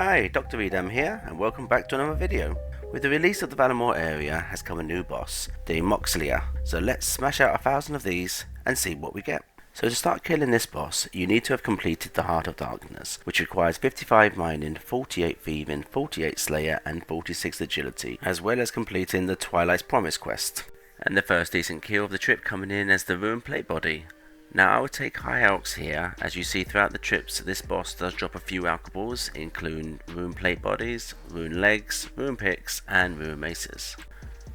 Hi, Dr. Edam here, and welcome back to another video. With the release of the Varlamore area has come a new boss, the Amoxliatl. So let's smash out 1,000 of these and see what we get. So to start killing this boss, you need to have completed the Heart of Darkness, which requires 55 mining, 48 thieving, 48 slayer, and 46 agility, as well as completing the Twilight's Promise quest. And the first decent kill of the trip coming in as the Ruin Plate Body. Now I would take high alks here. As you see throughout the trips, this boss does drop a few alkables, including Ruin Plate Bodies, Ruin Legs, Ruin Picks, and Ruin Maces.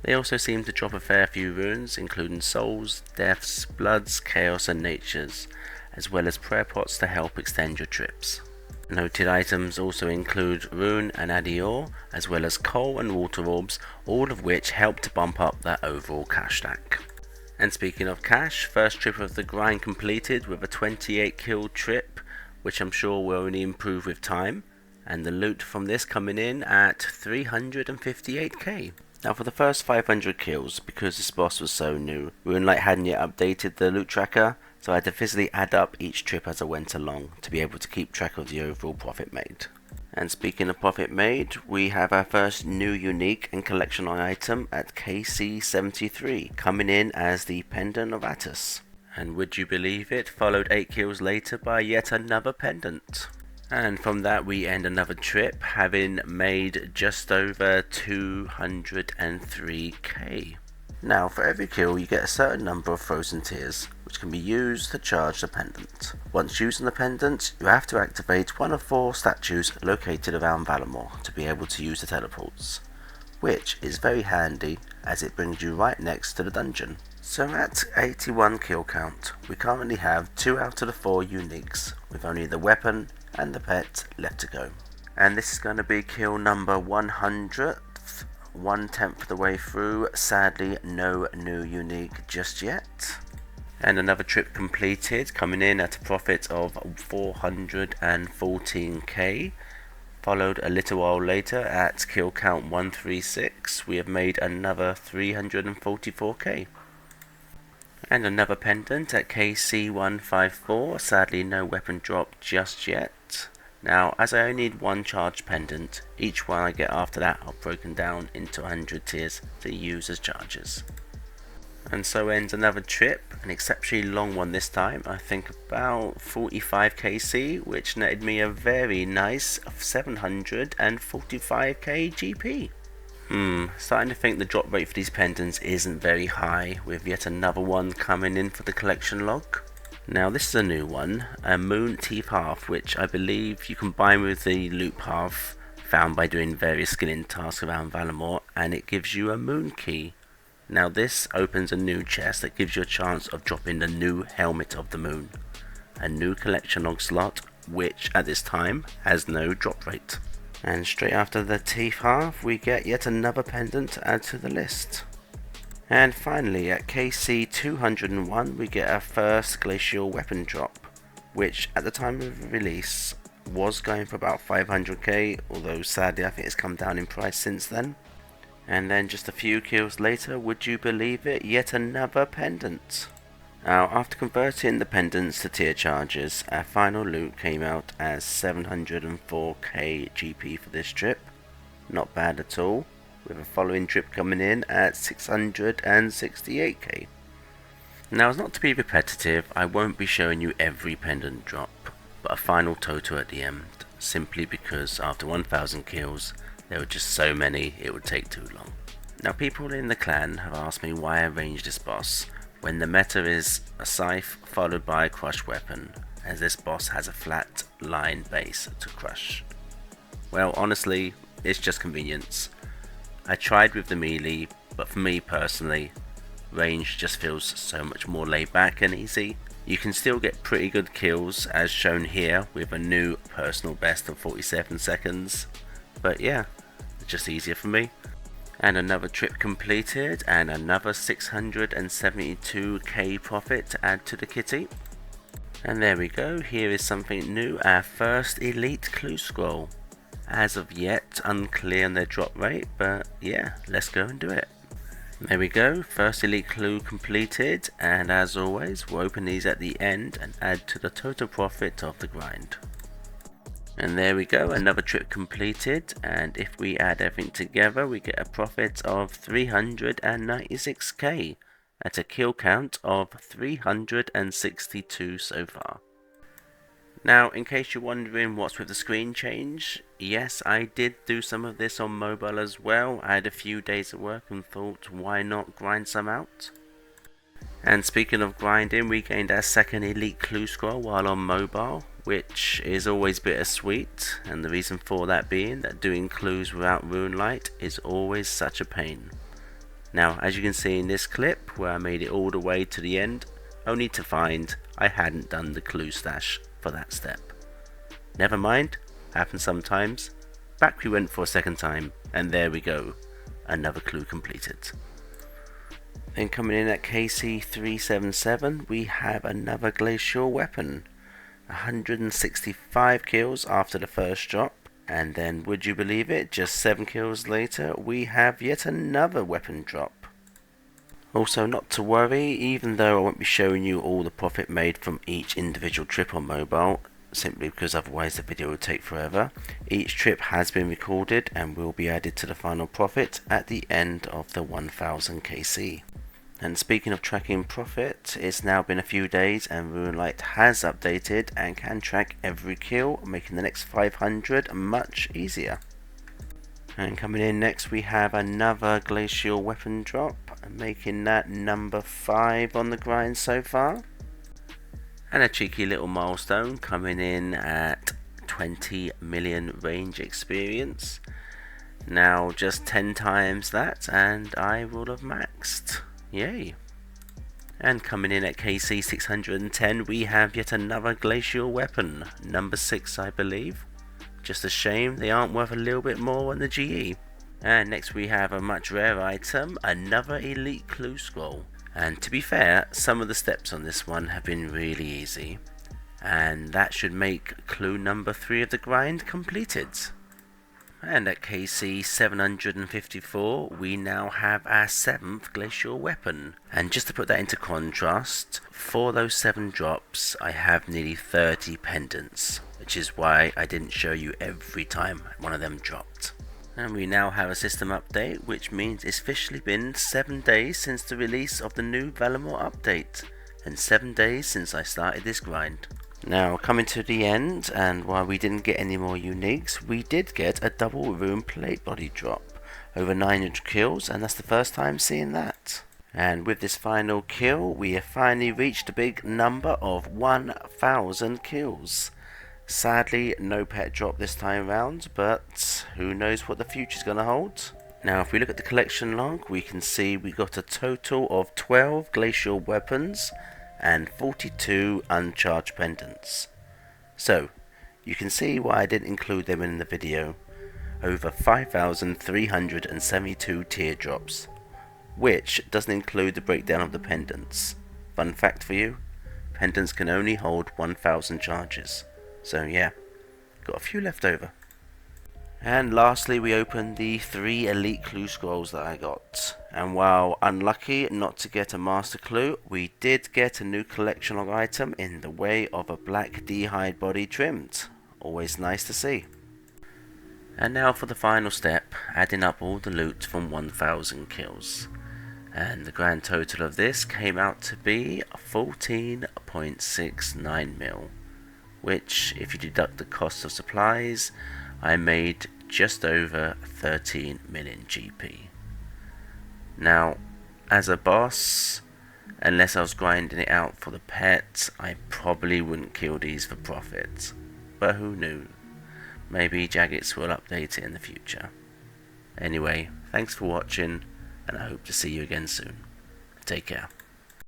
They also seem to drop a fair few runes, including Souls, Deaths, Bloods, Chaos, and Natures, as well as prayer pots to help extend your trips. Noted items also include Rune and Adior, as well as Coal and Water Orbs, all of which help to bump up that overall cash stack. And speaking of cash, first trip of the grind completed with a 28 kill trip, which I'm sure will only improve with time, and the loot from this coming in at 358k. Now for the first 500 kills, because this boss was so new, Runelight hadn't yet updated the loot tracker, so I had to physically add up each trip as I went along to be able to keep track of the overall profit made. And speaking of profit made, we have our first new unique and collection item at KC73, coming in as the Pendant of Attis. And would you believe it, followed 8 kills later by yet another pendant. And from that we end another trip, having made just over 203k. Now for every kill you get a certain number of frozen tears, which can be used to charge the pendant. Once using the pendant, you have to activate one of 4 statues located around Varlamore to be able to use the teleports, which is very handy as it brings you right next to the dungeon. So at 81 kill count, we currently have 2 out of the 4 uniques, with only the weapon and the pet left to go. And this is going to be kill number 100th, 1/10 of the way through. Sadly no new unique just yet. And another trip completed, coming in at a profit of 414k. Followed a little while later at kill count 136, we have made another 344k. And another pendant at KC154, sadly no weapon drop just yet. Now as I only need 1 charged pendant, each one I get after that are broken down into 100 tiers to use as charges. And so ends another trip, an exceptionally long one this time, I think about 45 kc, which netted me a very nice 745k GP. Starting to think the drop rate for these pendants isn't very high, with yet another one coming in for the collection log. Now this is a new one, a Moon Teeth Half, which I believe you combine with the loot path found by doing various skilling tasks around Varlamore, and it gives you a moon key. Now this opens a new chest that gives you a chance of dropping the new Helmet of the Moon, a new collection log slot which at this time has no drop rate. And straight after the Teeth Half we get yet another pendant to add to the list. And finally at KC201 we get our first glacial weapon drop, which at the time of release was going for about 500k, although sadly I think it's come down in price since then. And then just a few kills later, would you believe it, yet another pendant. Now after converting the pendants to tier charges, our final loot came out as 704k GP for this trip. Not bad at all, with a following trip coming in at 668k. Now as not to be repetitive, I won't be showing you every pendant drop, but a final total at the end, simply because after 1000 kills, there were just so many it would take too long. Now people in the clan have asked me why I ranged this boss, when the meta is a scythe followed by a crush weapon, as this boss has a flat line base to crush. Well honestly, it's just convenience. I tried with the melee, but for me personally, range just feels so much more laid back and easy. You can still get pretty good kills as shown here with a new personal best of 47 seconds. But yeah, it's just easier for me. And another trip completed and another 672k profit to add to the kitty. And there we go, here is something new, our first elite clue scroll. As of yet unclear on their drop rate, but yeah, let's go and do it. There we go, first elite clue completed, and as always we'll open these at the end and add to the total profit of the grind. And there we go, another trip completed, and if we add everything together we get a profit of 396k at a kill count of 362 so far. Now, in case you're wondering what's with the screen change, yes, I did do some of this on mobile as well. I had a few days at work and thought, why not grind some out? And speaking of grinding, we gained our second elite clue scroll while on mobile, which is always bittersweet, and the reason for that being that doing clues without Runelight is always such a pain. Now, as you can see in this clip, where I made it all the way to the end, only to find I hadn't done the clue stash for that step. Never mind, happens sometimes. Back we went for a second time, and there we go, another clue completed. Then coming in at KC377, we have another glacial weapon. 165 kills after the first drop, and then would you believe it, just 7 kills later we have yet another weapon drop. Also, not to worry, even though I won't be showing you all the profit made from each individual trip on mobile, simply because otherwise the video would take forever, each trip has been recorded and will be added to the final profit at the end of the 1000 KC. And speaking of tracking profit, it's now been a few days and Runelight has updated and can track every kill, making the next 500 much easier. And coming in next we have another glacial weapon drop, making that number 5 on the grind so far. And a cheeky little milestone coming in at 20 million range experience. Now just 10 times that and I will have maxed. Yay. And coming in at KC 610 we have yet another glacial weapon, number 6 I believe. Just a shame they aren't worth a little bit more on the GE. And next we have a much rare item, another elite clue scroll. And to be fair, some of the steps on this one have been really easy, and that should make clue number 3 of the grind completed. And at KC 754 we now have our 7th glacial weapon, and just to put that into contrast, for those 7 drops I have nearly 30 pendants, which is why I didn't show you every time one of them dropped. And we now have a system update, which means it's officially been 7 days since the release of the new Varlamore update, and 7 days since I started this grind. Now coming to the end, and while we didn't get any more uniques, we did get a double rune plate body drop, over 900 kills, and that's the first time seeing that. And with this final kill, we have finally reached a big number of 1000 kills. Sadly, no pet drop this time round, but who knows what the future's going to hold. Now if we look at the collection log, we can see we got a total of 12 glacial weapons and 42 uncharged pendants. So you can see why I didn't include them in the video. Over 5,372 teardrops, which doesn't include the breakdown of the pendants. Fun fact for you, pendants can only hold 1,000 charges. So yeah, got a few left over. And lastly we opened the 3 elite clue scrolls that I got. And while unlucky not to get a master clue, we did get a new collection log item in the way of a black d-hide body trimmed. Always nice to see. And now for the final step, adding up all the loot from 1000 kills. And the grand total of this came out to be 14.69 mil. Which, if you deduct the cost of supplies, I made just over 13 million GP. Now, as a boss, unless I was grinding it out for the pets, I probably wouldn't kill these for profit. But who knew? Maybe Jagex will update it in the future. Anyway, thanks for watching, and I hope to see you again soon. Take care.